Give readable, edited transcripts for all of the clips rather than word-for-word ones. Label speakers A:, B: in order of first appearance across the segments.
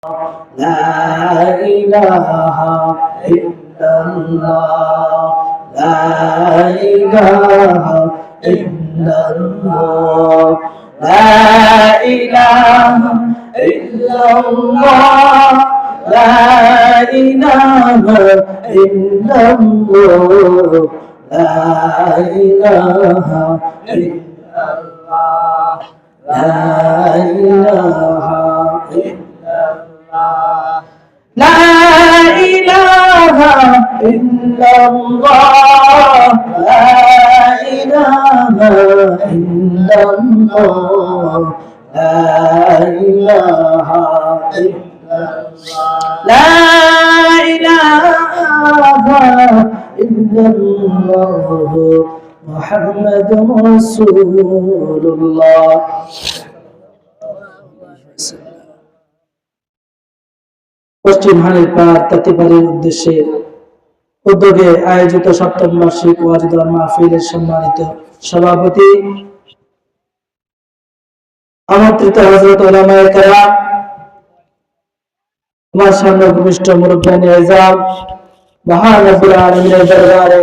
A: لا إله إلا الله لا إله إلا الله لا إله إلا الله لا إله إلا الله لا إله إلا الله لا إله إلا الله لا إله إلا الله لا إله إلا الله لا إله إلا الله لا إله إلا الله محمد رسول الله পশ্চিম হানিপার তাঁতিবাড়ির উদ্যোগে আয়োজিত সপ্তম বার্ষিক ওয়াজ মাহফিলের সম্মানিত সভাপতি আমন্ত্রিত হযরত উলামায়ে কেরাম, আমার সামনে উপবিষ্ট মুরব্বিয়ানে আযম, মহান রব্বুল আলামিনের দরবারে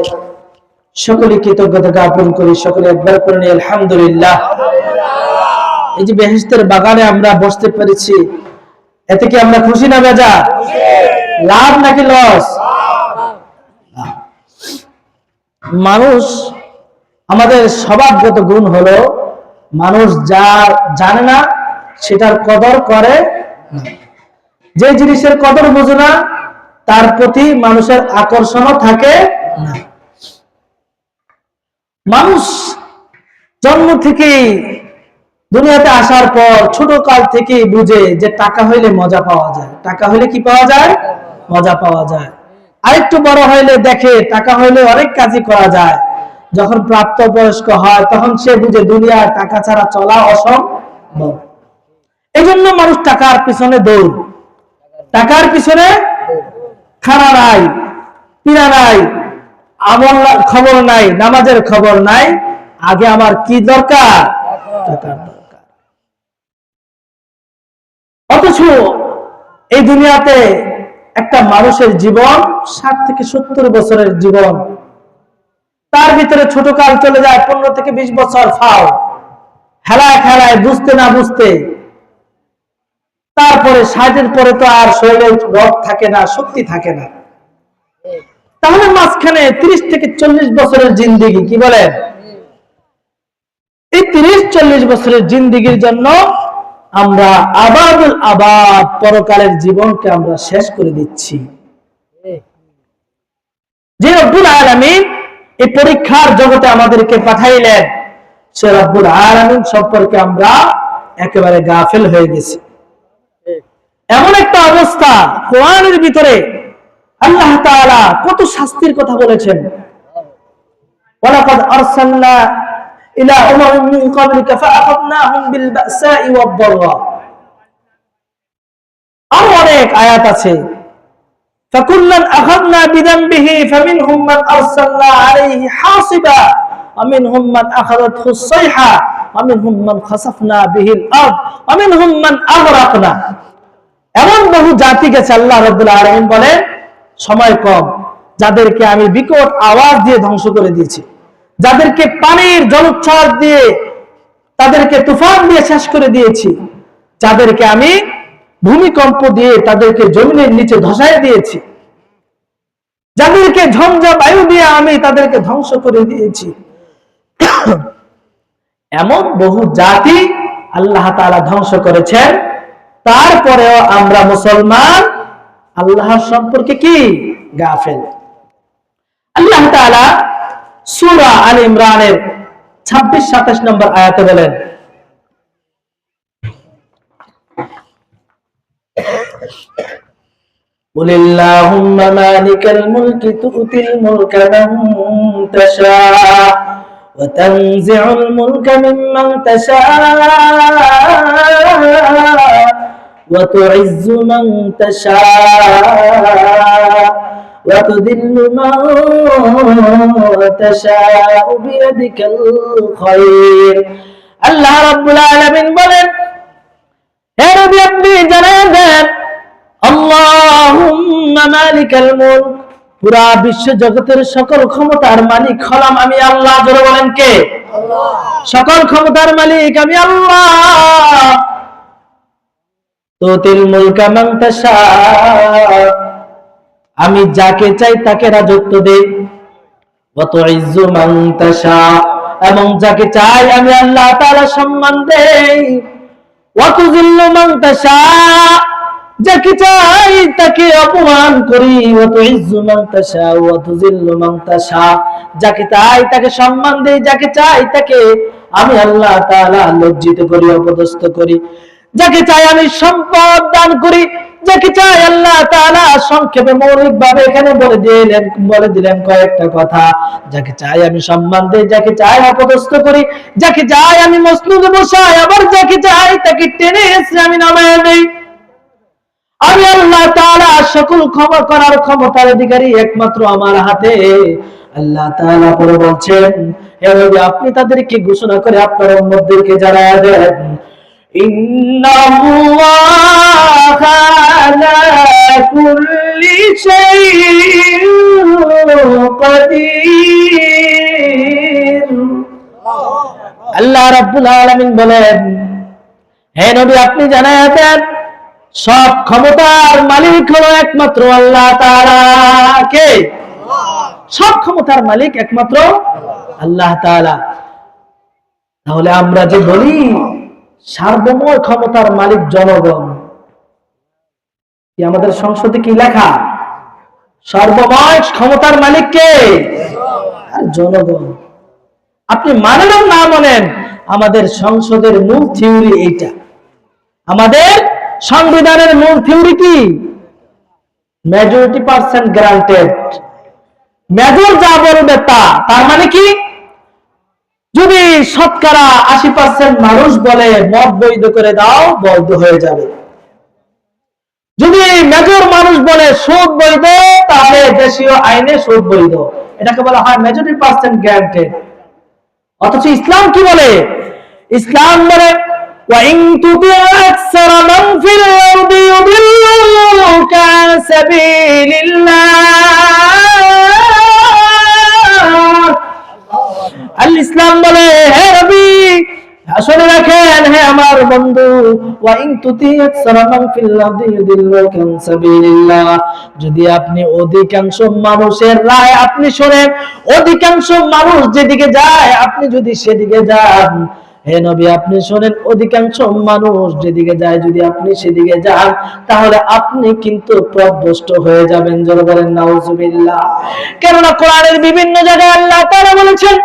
A: সকলে কৃতজ্ঞতা জ্ঞাপন করি। সকলে একবার পড়েন আলহামদুলিল্লাহ। এই যে বেহেশতের বাগানে আমরা বসতে পেরেছি, এতে কি আমরা খুশি না বেজার? লাভ নাকি লস? মানুষ, আমাদের স্বভাবগত গুণ হলো মানুষ যা জানে না সেটার কদর করে না। যে জিনিসের কদর বোঝে না তার প্রতি মানুষের আকর্ষণও থাকে না। মানুষ জন্ম থেকেই দুনিয়াতে আসার পর ছোট কাল থেকেই বুঝে যে টাকা হইলে মজা পাওয়া যায়। টাকা হইলে কি পাওয়া যায়? মজা পাওয়া যায়। আরেকটু বড় হইলে দেখে টাকা হইলে অনেক কাজই করা যায়। যখন প্রাপ্তবয়স্ক হয় তখন সে বুঝে দুনিয়ায় টাকা ছাড়া চলা অসম্ভব। এই জন্য মানুষ টাকার পিছনে দৌড়, টাকার পিছনে খানা নাই, পিনা নাই, আমল খবর নাই, নামাজের খবর নাই। আগে আমার কি দরকার? টাকার দরকার। অথচ এই দুনিয়াতে একটা মানুষের জীবন 60 থেকে 70 বছরের জীবন, তার ভিতরে ছোট কাল চলে যায় 15 থেকে 20 বছর ফাও হেলায় খেলায়, বুঝতে না বুঝতে। তারপরে 60-এর পরে তো আর শরীরে রোগ থাকে না, শক্তি থাকে না। তাহলে মাঝখানে 30 থেকে 40 বছরের জিন্দেগি, কি বলেন? এই 30-40 বছরের জিন্দেগির জন্য আমরা আবাদুল আবাদ পরকালের জীবনকে আমরা শেষ করে দিচ্ছি। যে রব্বুল আলামিন এই পরীক্ষার জগতে আমাদেরকে পাঠাইলেন, সে রব্বুল আলামিন সম্পর্কে আমরা একেবারে গাফেল হয়ে গেছি। এমন একটা অবস্থা, কোরআনের ভিতরে আল্লাহ তাআলা কত শাস্তির কথা বলেছেন। ওয়ালাকাদ আরসালনা ইলা উমামিন মিন ক্বাবলিকা ফাআখাযনাহুম বিল বাসাই ওয়াদ দাররা। আর অনেক আয়াত আছে। ফাকুল্লান আখাযনা বিযামবিহি ফামিনহুম মান আরসালনা আলাইহি হাসিবা ওয়া মিনহুম মান আখাযাতহু সাইহা ওয়া মিনহুম মান খাসাফনা বিহিল আরদ ওয়া মিনহুম মান আগরাকনা। এমন বহু জাতি গেছে, আল্লাহ রাব্বুল আলামিন বলেন সময় কম, যাদেরকে আমি বিকট আওয়াজ দিয়ে ধ্বংস করে দিয়েছি, যাদেরকে পানির জলোচ্ছ্বাস দিয়ে, তাদেরকে তুফান দিয়ে শেষ করে দিয়েছি, যাদেরকে আমি ভূমিকম্প দিয়ে তাদেরকে জমিনের নিচে ধসায় দিয়েছি, যাদেরকে ঝঞ্ঝা বায়ু দিয়ে আমি তাদেরকে ধ্বংস করে দিয়েছি। এমন বহু জাতি আল্লাহ তাআলা ধ্বংস করেছেন। তারপরেও আমরা মুসলমান আল্লাহর সম্পর্কে কি গাফেল। আল্লাহ তাআলা সূরা আল ইমরানের 26-27 নম্বর আয়াতে বলেন, قل اللهم مالك الملك تؤتي الملك من تشاء وتنزع الملك ممن تشاء وتعز من تشاء وتذل من تشاء بيدك الخير। আল্লাহ রাব্বুল আলামিন বলেন, হে নবী আপনি জানিয়ে দেন মালিকাল মুলক, পুরা বিশ্ব জগতের সকল ক্ষমতার মালিক হলাম আমি আল্লাহ। জোরে বলেন কে? আল্লাহ। সকল ক্ষমতার মালিক আমি আল্লাহ। তুতিল মুলকা মান তাশা, আমি যাকে চাই তাকে রাজত্ব দেই। ওয়া তুইজ্জু মান তাশা, এবং যাকে চাই আমি আল্লাহ তাআলা সম্মান দেই। ওয়া তুযিল্লু মান তাশা, যাকে চাই তাকে অপমান করি। ওয়া তুইজ্জু মান তাশা ওয়া তুযিল্লু মান তাশা, যাকে চাই তাকে সম্মান দেই, যাকে চাই তাকে আমি আল্লাহ তাআলা লজ্জিত করি, অপদস্থ করি। যাকে চাই আমি সম্পদ দান করি, যাকে চাই আল্লাহ তাআলা সংক্ষেপে মৌলিকভাবে এখানে বলে দিলেন কয়েকটা কথা। যাকে চাই আমি সম্মান দেই, যাকে চাই অপদস্থ করি, যাকে চাই আমি মসনুদে বসাই, আবার যাকে চাই তাকে টেনে এসে আমি নামায় দেই। আমি আল্লাহ তাআলা সকল ক্ষমা করার ক্ষমতার অধিকারী, একমাত্র আমার হাতে। আল্লাহ তাআলা পরে বলছেন, হে নবী আপনি তাদেরকে ঘোষণা করে আপনার উম্মতদেরকে জানায়া দেন, ইন্নাল্লাহা আলা কুল্লি শাইইন কাদির। আল্লাহ রাব্বুল আলামিন বলেন, হে নবী আপনি জানায়া দেন, সব ক্ষমতার মালিক হলো একমাত্র আল্লাহ তাআলা। কে? সব ক্ষমতার মালিক একমাত্র আল্লাহ তাআলা। তাহলে আমরা যে বলি সার্বময় ক্ষমতার মালিক জনগণ, কি আমাদের সংসদে কি লেখা? সর্বময় ক্ষমতার মালিক কে? আর জনগণ। আপনি মানেন না মানেন, আমাদের সংসদের মূল থিওরি এইটা। আমাদের সংবিধানের মূল থিওরি কি? Majority percent granted. মেজর যা বলবে তা, তার মানে কি? যদি শতকরা 80% মানুষ বলে মত বৈধ করে দাও, বৈধ হয়ে যাবে। যদি মেজর মানুষ বলে সুদ বৈধ, তাহলে দেশীয় আইনে সুদ বৈধ। এটাকে বলা হয় মেজরিটি পার্সেন্ট গ্রান্টেড। অথচ ইসলাম কি বলে? ইসলাম বলে وَإِن تُطِعْ أَكْثَرَ مَنْ فِي الْأَرْضِ يُضِلُّوكَ عَنْ سَبِيلِ اللَّهِ। ইসলাম বলে, হে নবী শুনে রাখেন, হে আমার বন্ধু, وَإِن تُطِعْ أَكْثَرَ مَنْ فِي الْأَرْضِ يُضِلُّوكَ عَنْ سَبِيلِ اللَّهِ, যদি আপনি অধিকাংশ মানুষের রায় আপনি শোনেন, অধিকাংশ মানুষ যেদিকে যায় আপনি যদি সেদিকে যান, হে নবী আপনি শোনেন, অধিকাংশ মানুষ যেদিকে যায় যদি আপনি সেদিকে যান, তাহলে আপনি কিন্তু পথভ্রষ্ট হয়ে যাবেন। জোরে বলেন নাউজুবিল্লাহ। কেননা কোরআনের বিভিন্ন জায়গায় আল্লাহ তাআলা বলেছেন,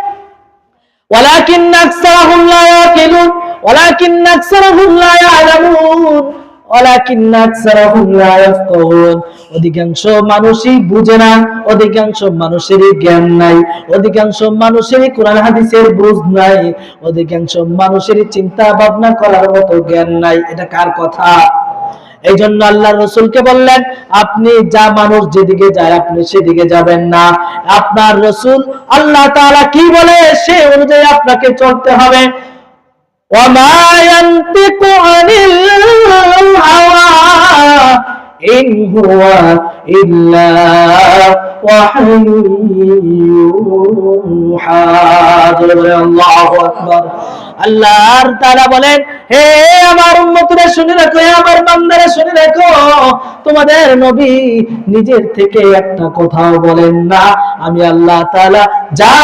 A: ওয়ালাকিন্না আকসারাহুম লা ইয়াকিলুন, ওয়ালাকিন্না আকসারাহুম লা ইয়ালামুন, ওয়ালাকিন্না আকসারাহুম লা ইয়াফকাহুন। অধিকাংশ মানুষই বুঝে না, অধিকাংশ মানুষেরই জ্ঞান নাই, অধিকাংশ মানুষেরই কোরআন হাদিসের বুঝ নাই, অধিকাংশ মানুষেরই চিন্তা ভাবনা করার মতো জ্ঞান নাই। এটা কার কথা? এই জন্য আল্লাহ রসুলকে বললেন, আপনি যা মানুষ যেদিকে যায় আপনি সেদিকে যাবেন না। আপনার রসুল আল্লাহ তাআলা কি বলে সে অনুযায়ী আপনাকে চলতে হবে। وَمَا يَنطِقُ عَنِ الْهَوَى إِنْ هُوَ إِلَّا وَحْيٌ يُوحَى। আল্লাহু আকবার। আল্লাহ তাআলা বলেন, হে আমার উম্মতরা শুনে রাখো, হে আমার বান্দারা শুনে রাখো, তোমাদের নবী নিজের থেকে একটা কথাও বলেন না। আমি আল্লাহ তাআলা যা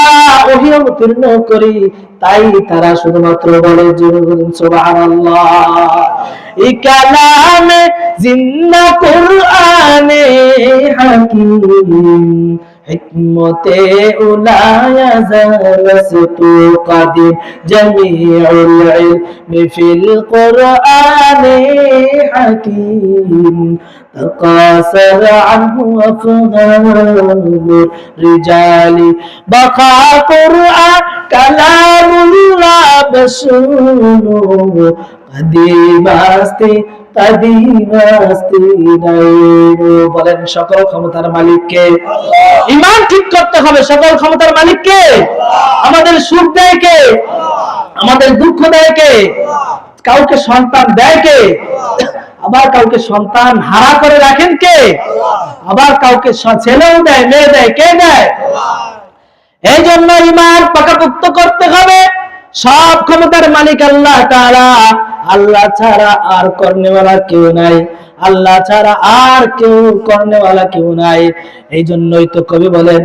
A: ওহী অবতীর্ণ করি তাই তারা শুধুমাত্র বলে সুবহানাল্লাহ। এই কালামে জিন্দা কোরআনে হাকীম, হিকমতে উলায়া জারসতু কাদিম, জামিউল ইলমি ফিল কোরআনে হাকীম, তাকাসার আনহু আফহামুর রিজালি, বাকা কোরআন কালামুল্লাহ বসুনু, কাদিমাস্তি কাদিমাস্তি নাইরু। বলেন সকল ক্ষমতার মালিক কে? ঈমান ঠিক করতে হবে, সকল ক্ষমতার মালিক কে? আমাদের সুখ দেয় কে? আমাদের দুঃখ দেয় কে? কাউকে সন্তান দেয় কে? আবার কাউকে সন্তান হারা করে রাখেন কে? আবার কাউকে ছেলেও দেয়, মেয়ে দেয়, কে দেয়? এই জন্য ঈমান পাকাপোক্ত করতে হবে। সব ক্ষমতার মালিক আল্লাহ তাআলা। আল্লাহ ছাড়া আর করনেওয়ালা কেউ নাই, আল্লাহ ছাড়া আর কেউ করনেওয়ালা কেউ নাই। এই জন্যই তো কবি বলেন,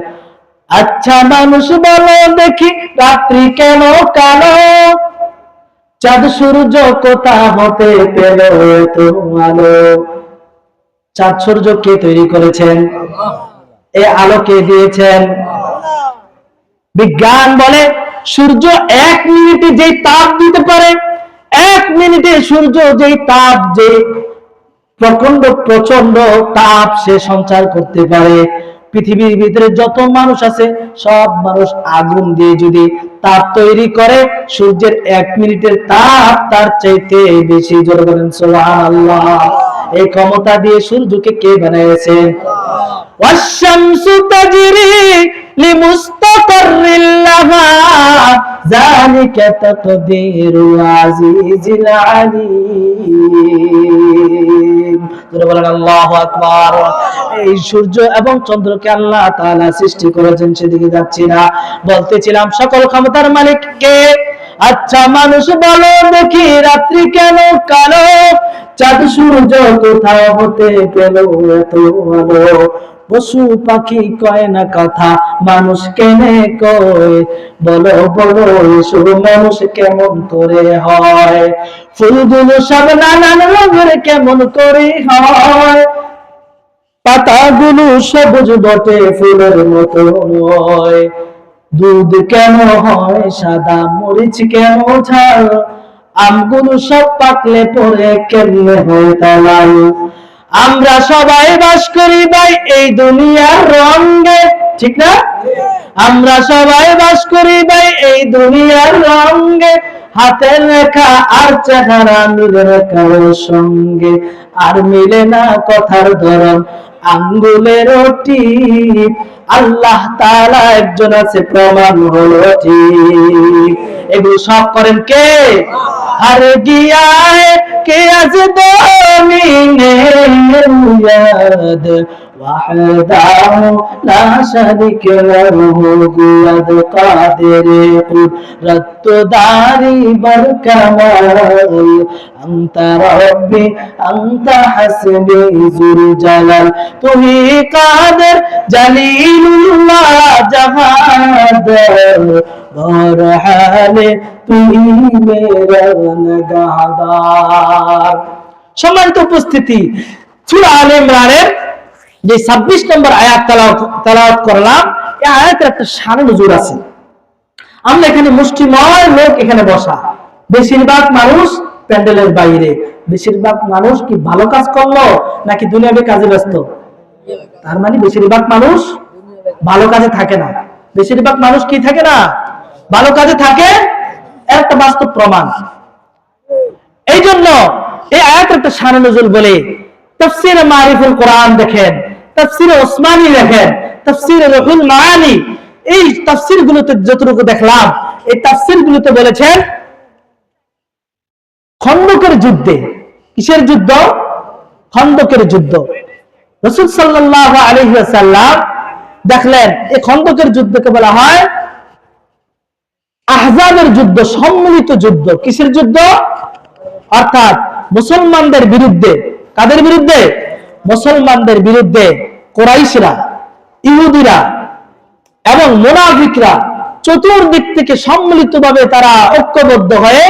A: আচ্ছা মানুষ বলো দেখি রাত্রি কেন কালো, চাঁদ সূর্য কোথা হতে পেল এত আলো। চাঁদ সূর্য কে তৈরি করেছেন? এই আলো কে দিয়েছেন? বিজ্ঞান বলে সূর্য 1 মিনিটে যে তাপ দিতে পারে, 1 মিনিটে সূর্য যে তাপ, যে প্রচন্ড তাপ সে সঞ্চার করতে পারে। পৃথিবীর ভিতরে যত মানুষ আছে সব মানুষ আগুন দিয়ে যদি তাপ তৈরি করে, সূর্যের 1 মিনিটের তাপ তার চাইতে বেশি। জোরে বলেন সুবহানাল্লাহ। এই ক্ষমতা দিয়ে সূর্যকে কে বানিয়েছে? والشمس تجري لمستقر لها ذلك تقدير العزيز العليم। বলেন আল্লাহু আকবার। এই সূর্য এবং চন্দ্রকে আল্লাহ তাআলা সৃষ্টি করেছেন, সেদিকে যাচ্ছি না। বলতেছিলাম সকল ক্ষমতার মালিক কে? আচ্ছা মানুষ বলো দেখি রাত্রি কেন কালো, চাঁদ সূর্য কোথাও হতে পেল এত আলো। পশু পাখি কয় না কথা, মানুষ কেনে কয়, বলো বলো এসো মানুষ কেমন করে হয়। ফুলগুলো সব নানান রঙের কেমন করে হয়, পাতাগুলো সবুজ বটে ফুলের মতো নয়। দুধ কেন হয় সাদা, মরিচ কেন ঝাল, আমগুলো সব পাকলে পরে কেমনে হয় তালাল। আমরা সবাই বাস করি ভাই এই দুনিয়ার রঙে, ঠিক না? আমরা সবাই বাস করি ভাই এই দুনিয়ার রঙে, হাতের রেখা আর চেহারা মিলে না কারোর সঙ্গে, আর মিলে না কথার ধরন আঙ্গুলের টিপ। আল্লাহ তাআলা একজন আছে প্রমাণ হলো ঠিক। এগুলো সব করেন কে? আর গিয়ায় কে আছে দমিনে ইয়াদ ওয়াহদাহু লা শারীকা লাহু গুয়াদ কাদির কুদরত দারি বার কামাল আনতা রব্বি আনতা হাসবি যুল জালাল। তুই কাদের জালিলুল্লাহ জাহাদার ঘর হালে তুই মেরা নগাহদার। সম্মানিত উপস্থিতি, সূরা আলে ইমরানের যে 26 নম্বর আয়াত তেলাওয়াত করলাম, এই আয়াতের একটা শান নুজুল আছে। আমরা এখানে মুষ্টিময় লোক এখানে বসা, বেশিরভাগ মানুষ প্যান্ডেলের বাইরে। বেশিরভাগ মানুষ কি ভালো কাজ করলো নাকি দুনিয়াবি কাজে ব্যস্ত? তার মানে বেশিরভাগ মানুষ ভালো কাজে থাকে না। বেশিরভাগ মানুষ কি থাকে না? ভালো কাজে থাকে। একটা বাস্তব প্রমাণ। এই জন্য এই আয়াতের একটা শান নুজুল বলে তাফসীরে মারিফুল কোরআন দেখেন, তাফসীরে ওসমানী দেখেন, তাফসীরে রুহুল মাআনি, এই তাফসীরগুলোতে যতটুকু দেখলাম, এই তাফসীরগুলোতে বলেছেন খন্দকের যুদ্ধে। কিসের যুদ্ধ? খন্দকের যুদ্ধ। রাসূল সাল্লাল্লাহু আলাইহি ওয়াসাল্লাম দেখলেন এই খন্দকের যুদ্ধকে বলা হয় আহজাবের যুদ্ধ, সম্মিলিত যুদ্ধ। কিসের যুদ্ধ? অর্থাৎ মুসলমানদের বিরুদ্ধে। কাদের বিরুদ্ধে? মুসলমানদের বিরুদ্ধে কুরাইশরা, ইহুদিরা এবং মুনাফিকরা চতুর্দিক থেকে সম্মিলিতভাবে তারা ঐক্যবদ্ধ হয়ে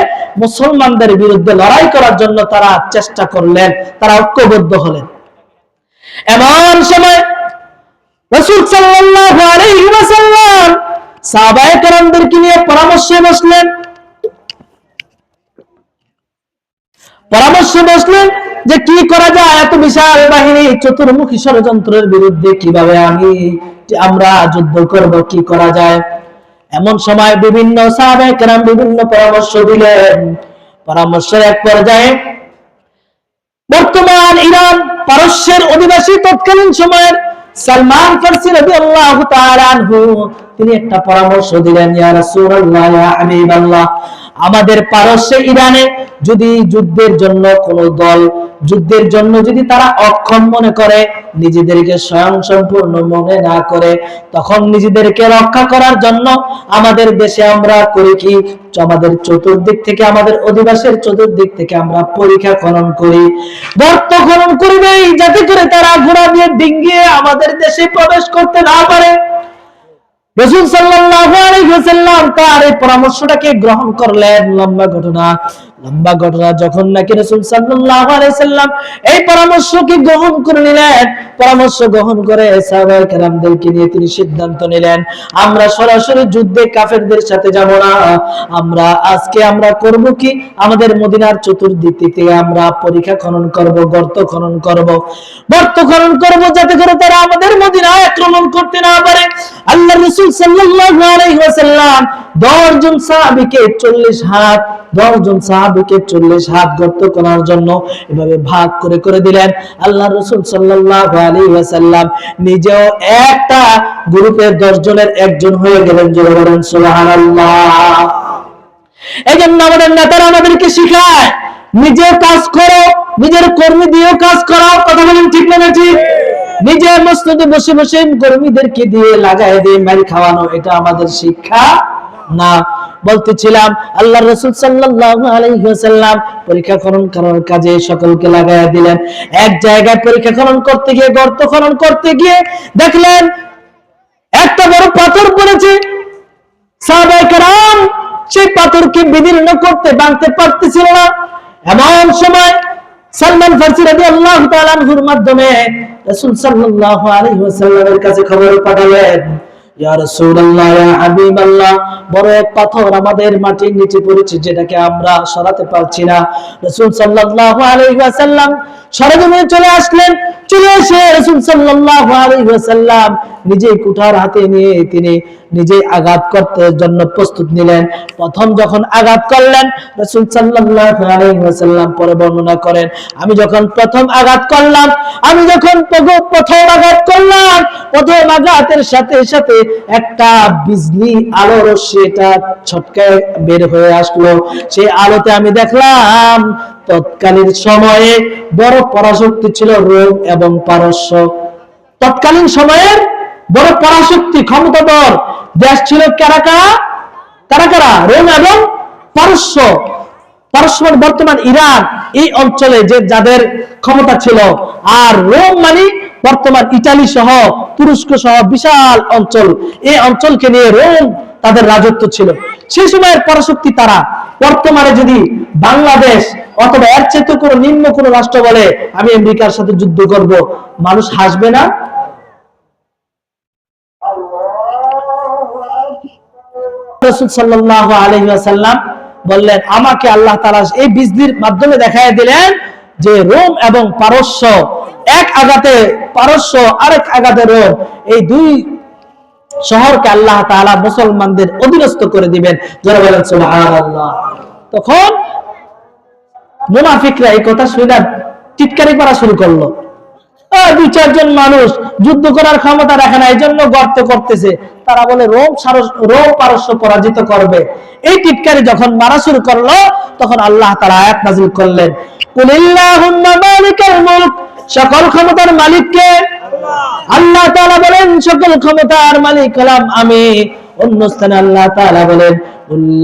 A: মুসলমানদের বিরুদ্ধে লড়াই করার জন্য তারা চেষ্টা করলেন, তারা ঐক্যবদ্ধ হলেন। এমন সময় রাসূল সাল্লাল্লাহু আলাইহি ওয়াসাল্লাম সাহাবায়ে কেরামদেরকে নিয়ে পরামর্শে বসলেন। যে কি করা যায়, এত বিশাল বাহিনী, চতুর্মুখী ষড়যন্ত্রের বিরুদ্ধে কিভাবে আমরা যুদ্ধ করব, কি করা যায়। এমন সময় বিভিন্ন সাহাবায়ে কেরাম বিভিন্ন পরামর্শ দিলেন। পরামর্শের এক পর্যায়ে বর্তমান ইরান পারস্যের অধিবাসী তৎকালীন সময়ের সালমান ফারসি রাদিয়াল্লাহু তাআলা আনহু তিনি একটা পরামর্শ দিলেন, ইয়া রাসূলুল্লাহ, ইয়া হাবিবাল্লাহ, আমাদের পারস্যে ইরানে যদি যুদ্ধের জন্য কোন দল যুদ্ধের জন্য যদি তারা অক্ষম মনে করে, নিজেদেরকে স্বয়ং সম্পূর্ণ মনে না করে, তখন নিজেদেরকে রক্ষা করার জন্য আমাদের দেশে আমরা করি কি, আমাদের চতুর্দিক থেকে, আমাদের অধিবাসের চতুর্দিক থেকে আমরা পরীক্ষা খনন করি, গর্ত খনন করবে, যাতে করে তারা ঘোড়া দিয়ে ডিঙ্গিয়ে আমাদের দেশে প্রবেশ করতে না পারে। রাসূল সাল্লাল্লাহু আলাইহি ওয়াসাল্লাম তার এই পরামর্শটাকে গ্রহণ করলেন। লম্বা ঘটনা যখন নাকি রাসূল সাল্লাল্লাহু আলাইহি ওয়াসাল্লাম এই পরামর্শকে গ্রহণ করে নিলেন, পরামর্শ গ্রহণ করে সাহাবায়ে কেরামদেরকে নিয়ে তিনি সিদ্ধান্ত নিলেন, আমরা সরাসরি যুদ্ধে কাফেরদের সাথে যাব না, আমরা করব কি, আমাদের মদিনার চতুর্দিক থেকে আমরা পরীক্ষা খনন করব, গর্ত খনন করব, যাতে করে তারা আমাদের মদিনায় আক্রমণ করতে না পারে। আল্লাহর রাসূল সাল্লাল্লাহু আলাইহি ওয়াসাল্লাম 10 জন সাহাবীকে 40 হাত গর্ত করার জন্য এভাবে ভাগ করে দিলেন। আল্লাহর রাসূল সাল্লাল্লাহু আলাইহি ওয়াসাল্লাম নিজেও একটা গ্রুপের 10 জনের একজন হয়ে গেলেন। জোরে বলেন সুবহানাল্লাহ। এইজন্য আমাদের নেতারা আমাদেরকে শিখায়, নিজে কাজ করো, নিজের কর্মী দিয়েও কাজ করাও। কথা বলেন ঠিক না ঠিক? নিজে মসজিদে বসে বসে কর্মীদেরকে দিয়ে লাগায় দিয়ে মারি খাওয়ানো, এটা আমাদের শিক্ষা না। বলতেছিলাম আল্লাহর রাসূল সাল্লাল্লাহু আলাইহি ওয়াসাল্লাম পরীক্ষা খনন করার কাজে সকলকে লাগায়া দিলেন। এক জায়গায় পরীক্ষা খনন করতে গিয়ে, গর্ত খনন করতে গিয়ে দেখলেন একটা বড় পাথর পড়েছে। সাহাবায়ে কেরাম সেই পাথরকে বিদীর্ণ করতে ভাঙতে পারতেছিল না। এমন সময় সালমান ফারসি রাদিয়াল্লাহু তাআলা আনহুর মাধ্যমে রাসূল সাল্লাল্লাহু আলাইহি ওয়াসাল্লামের কাছে খবর পাঠালেন, ইয়া রাসূলুল্লাহ, ইয়া হাবিবাল্লাহ, বড় এক পাথর আমাদের মাটির নিচে পড়েছে, যেটাকে আমরা সরাতে পারছি না। রাসূল সাল্লাল্লাহু আলাইহি ওয়াসাল্লাম সরজমিনে চলে আসলেন। চলে এসে রাসূল সাল্লাল্লাহু আলাইহি ওয়াসাল্লাম নিজেই কুঠার হাতে নিয়ে তিনি নিজেই আঘাত করতে জন্য প্রস্তুত নিলেন। প্রথম যখন আঘাত করলেন, রাসূল সাল্লাল্লাহু আলাইহি ওয়াসাল্লাম পরে বর্ণনা করেন, আমি যখন প্রথম আঘাত করলাম, প্রথম আঘাতের সাথে সাথে একটা বিজলি আলো রশ্মি এটা ছটকায় বের হয়ে আসলো। সেই আলোতে আমি দেখলাম তৎকালীন সময়ে বড় পরাশক্তি ছিল রোম এবং পারস্য। তৎকালীন সময়ের বড় পরাশক্তি ক্ষমতাধর দেশ ছিল কারা? রোম এবং পারস্য। বর্তমান ইরান, এই অঞ্চলে যে যাদের ক্ষমতা ছিল, আর রোম মানে বর্তমান ইতালি সহ তুরস্ক সহ বিশাল অঞ্চল, এই অঞ্চলকে নিয়ে রোম তাদের রাজত্ব ছিল। সেই সময়ের পরাশক্তি তারা। বর্তমানে যদি বাংলাদেশ অথবা এর চেয়ে কোনো নিম্ন কোনো রাষ্ট্র বলে আমি আমেরিকার সাথে যুদ্ধ করব, মানুষ হাসবে না? রাসূল সাল্লাল্লাহু আলাইহি ওয়াসাল্লাম বললেন, আমাকে আল্লাহ তাআলা এই বিজলির মাধ্যমে দেখায় দিলেন যে রোম এবং পারস্য, এক আঘাতে পারস্য, আরেক আঘাতে রোম, এই দুই শহরকে আল্লাহ তাআলা মুসলমানদের অধীনস্থ করে দিবেন। যারা বলেন সুবহানাল্লাহ। তখন মুনাফিকরা এই কথা শুনে টিটকারি করা শুরু করলো। 2-4 জন মানুষ যুদ্ধ করার ক্ষমতা রাখে না, এই জন্য গর্ত করতেছে। তারা বলে রোম পারস্য পরাজিত করবে। এই টিটকারি যখন মারা শুরু করলো, তখন আল্লাহ তাআলা আয়াত নাযিল করলেন, কুলিল্লাহুম্মা মালিকাল মুলক, সকল ক্ষমতার মালিক কে? আল্লাহ তাআলা বলেন সকল ক্ষমতার মালিক হলাম আমি। অন্য স্থানে আল্লাহ তাআলা বলেন,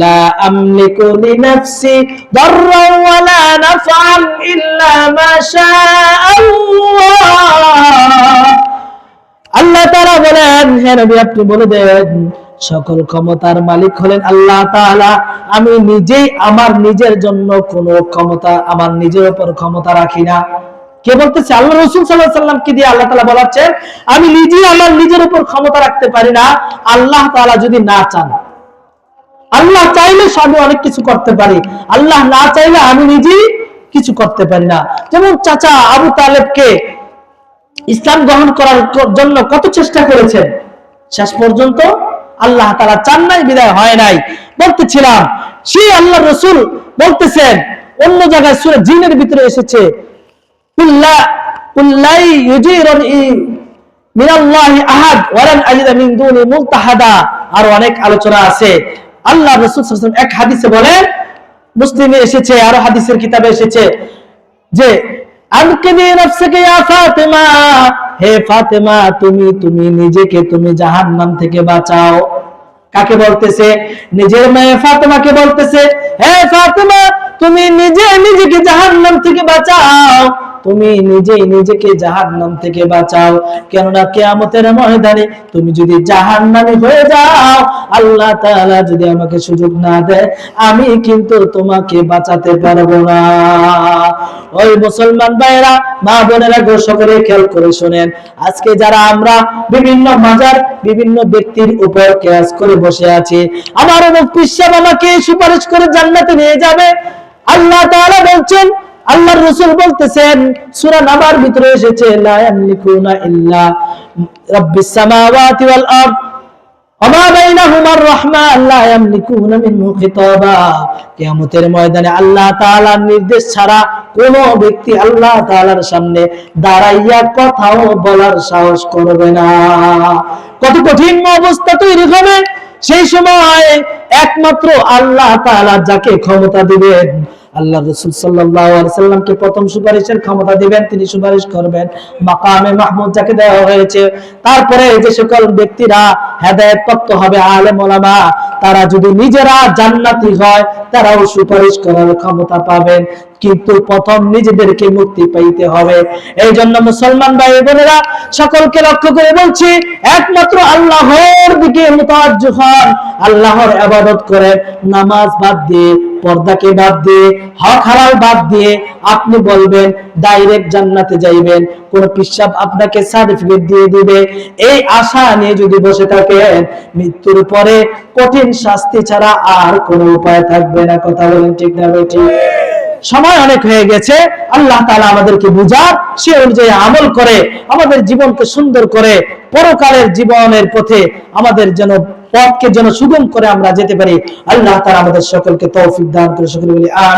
A: লা আমলিকু লিনাফসি দাররান ওয়ালা নাফআন ইল্লা মা শাআল্লাহ। আল্লাহ তাআলা বলেন, হে নবী আপনি বলে দেন সকল ক্ষমতার মালিক হলেন আল্লাহ তাআলা। আমি নিজেই আমার নিজের জন্য কোনো ক্ষমতা, আমার নিজের উপর ক্ষমতা রাখি না। কে বলতেছে? আল্লাহ রাসূল সাল্লাল্লাহু আলাইহি ওয়াসাল্লামকে দিয়ে আল্লাহ তাআলা বলাচ্ছেন, আমি নিজেই আমার নিজের উপর ক্ষমতা রাখতে পারি না, আল্লাহ তাআলা যদি না চান। আল্লাহ চাইলে আমি অনেক কিছু করতে পারি, আল্লাহ না চাইলে আমি নিজেই কিছু করতে পারি না। যেমন চাচা আবু তালেবকে ইসলাম গ্রহণ করার জন্য কত চেষ্টা করেছেন, শেষ পর্যন্ত আল্লাহ তাআলা চান নাই, বিদায় হয় নাই। বলতেছিলাম সেই আল্লাহর রাসূল বলতেছেন, অন্য জায়গায় সূরা জিনের ভিতরে এসেছে, কুল্লাই ইউজিরুনি মিনাল্লাহি আহাদ ওয়ালান আজিদা মিন দুনি মুলতাহাদা। আর অনেক আলোচনা আছে। আল্লাহ রাসূল সাল্লাল্লাহু আলাইহি ওয়াসাল্লাম এক হাদিসে বলেন, মুসলিমে এসেছে, আরো হাদিসের কিতাবে এসেছে যে আনকিনি নাফসাকা ইয়া ফাতিমা, হে ফাতেমা তুমি নিজেকে তুমি জাহান্নাম থেকে বাঁচাও। কাকে বলতেছে? নিজের মেয়ে ফাতেমাকে বলতেছে, হে ফাতেমা তুমি নিজেকে জাহান্নাম থেকে বাঁচাও, তুমি নিজেকে জাহান্নাম থেকে বাঁচাও। কেননা কিয়ামতের ময়দানে তুমি যদি জাহান্নামী হয়ে যাও, আল্লাহ তাআলা যদি আমাকে সুযোগ না দেয়, আমি কিন্তু তোমাকে বাঁচাতে পারবো না। ওই মুসলমান ভাইরা, মা বোনেরা, গোসা করে খেয়াল করে শুনেন, আজকে যারা আমরা বিভিন্ন মাজার, বিভিন্ন ব্যক্তির উপর কেয়াস করে বসে আছি, আমার মুফতি সাহেব আমাকে সুপারিশ করে জান্নাতে নিয়ে যাবে, আল্লাহ তাআলা বলছেন, আল্লাহর রাসূল বলতেছেন, সূরা নাবার ভিতরে এসেছে, লা ইয়ামলিকুনা ইল্লা রাব্বিস সামাওয়াতি ওয়াল আরদ ওমা বাইনাহুমার রাহমান লা ইয়ামলিকুনা মিনহু খিতাবা। কিয়ামতের ময়দানে আল্লাহ তাআলার নির্দেশ ছাড়া কোন ব্যক্তি আল্লাহ তাআলার সামনে দাঁড়াইয়া কথাও বলার সাহস করবে না। কত কঠিন অবস্থা তৈরি হবে সেই সময়। একমাত্র আল্লাহ তাআলা যাকে ক্ষমতা দিবেন, আল্লাহ রাসূল সাল্লাল্লাহু আলাইহি সাল্লামকে প্রথম সুপারিশের ক্ষমতা দিবেন, তিনি সুপারিশ করবেন। মাকামে মাহমুদ যাকে দেওয়া হয়েছে, তারপরে যে সকল ব্যক্তিরা হেদায়েত প্রাপ্ত হবে, আলেম ওলামা, তারা যদি নিজেরা জান্নাতি হয়, তারাও সুপারিশ করার ক্ষমতা পাবেন। কিন্তু প্রথম নিজেদেরকে মুক্তি পাইতে হবে। এই জন্য মুসলমান ভাই বোনেরা, সকলকে লক্ষ্য করে বলছি, একমাত্র আল্লাহর দিকে মুতাওয়াজ্জিহ হন, আল্লাহর ইবাদত করেন, নামাজ বাদ দিয়ে, পর্দাকে বাদ দিয়ে, হক হালাল বাদ দিয়ে আপনি বলবেন ডাইরেক্ট জান্নাতে যাইবেন, কোন পিশাব আপনাকে সার্টিফিকেট দিয়ে দিবে, এই আশা নিয়ে যদি বসে থাকেন, মৃত্যুর পরে কঠিন শাস্তি ছাড়া আর কোনো উপায় থাকবে না। কথা বলেন ঠিক না বেঠিক? সময় অনেক হয়ে গেছে, আল্লাহ তাআলা আমাদেরকে বুঝার, সে অনুযায়ী আমল করে আমাদের জীবনকে সুন্দর করে পরকালের জীবনের পথে আমাদের যেন পথকে যেন সুগম করে আমরা যেতে পারি। আল্লাহ তাআলা আমাদের সকলকে তৌফিক দান করে। সকলে বলি আমিন।